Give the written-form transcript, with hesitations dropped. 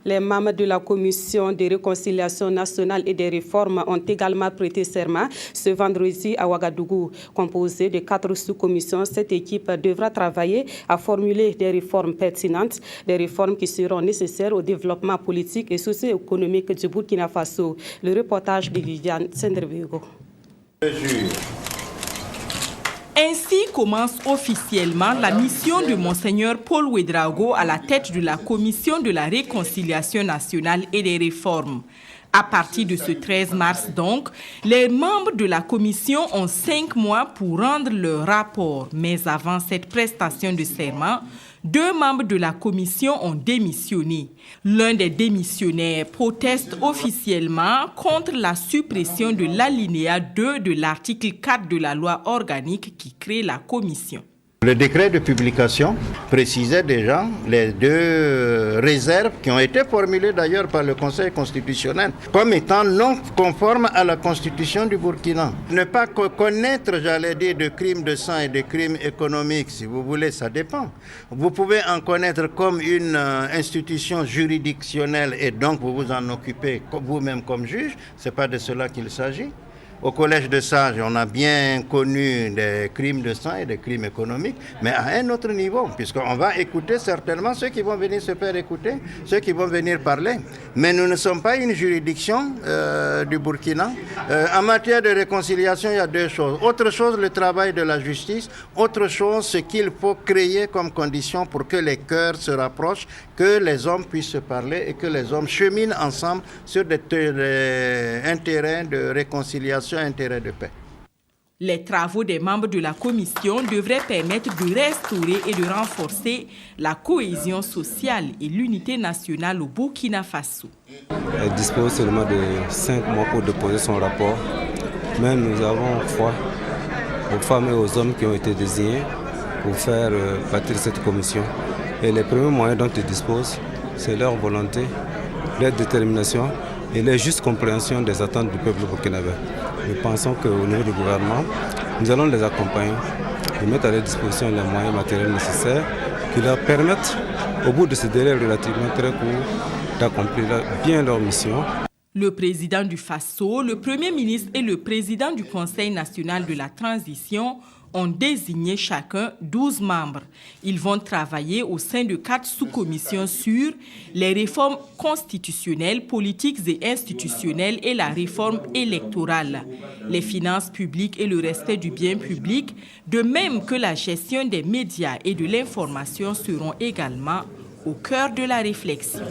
Les membres de la Commission de réconciliation nationale et des réformes ont également prêté serment ce vendredi à Ouagadougou. Composée de 4 sous-commissions, cette équipe devra travailler à formuler des réformes pertinentes, des réformes qui seront nécessaires au développement politique et socio-économique du Burkina Faso. Le reportage de Viviane Sendervego. Ainsi commence officiellement la mission de Monseigneur Paul Ouédraogo à la tête de la Commission de la réconciliation nationale et des réformes. À partir de ce 13 mars donc, les membres de la commission ont 5 mois pour rendre leur rapport. Mais avant cette prestation de serment, 2 membres de la commission ont démissionné. L'un des démissionnaires proteste officiellement contre la suppression de l'alinéa 2 de l'article 4 de la loi organique qui crée la commission. Le décret de publication précisait déjà les 2 réserves qui ont été formulées d'ailleurs par le Conseil constitutionnel comme étant non conformes à la Constitution du Burkina. Ne pas connaître, j'allais dire, de crimes de sang et de crimes économiques, si vous voulez, ça dépend. Vous pouvez en connaître comme une institution juridictionnelle et donc vous vous en occupez vous-même comme juge. Ce n'est pas de cela qu'il s'agit. Au Collège de Sages, on a bien connu des crimes de sang et des crimes économiques, mais à un autre niveau, puisqu'on va écouter certainement ceux qui vont venir se faire écouter, ceux qui vont venir parler. Mais nous ne sommes pas une juridiction du Burkina. En matière de réconciliation, il y a 2 choses. Autre chose, le travail de la justice. Autre chose, ce qu'il faut créer comme condition pour que les cœurs se rapprochent, que les hommes puissent se parler et que les hommes cheminent ensemble sur un terrain de réconciliation, un terrain de paix. Les travaux des membres de la commission devraient permettre de restaurer et de renforcer la cohésion sociale et l'unité nationale au Burkina Faso. Elle dispose seulement de 5 mois pour déposer son rapport, mais nous avons foi aux femmes et aux hommes qui ont été désignés pour faire partie de cette commission. Et les premiers moyens dont ils disposent, c'est leur volonté, leur détermination et leur juste compréhension des attentes du peuple burkinabé. Nous pensons qu'au niveau du gouvernement, nous allons les accompagner et mettre à leur disposition les moyens matériels nécessaires qui leur permettent, au bout de ce délai relativement très court, d'accomplir bien leur mission. Le président du Faso, le premier ministre et le président du Conseil national de la transition ont désigné chacun 12 membres. Ils vont travailler au sein de 4 sous-commissions sur les réformes constitutionnelles, politiques et institutionnelles et la réforme électorale, les finances publiques et le respect du bien public, de même que la gestion des médias et de l'information seront également au cœur de la réflexion.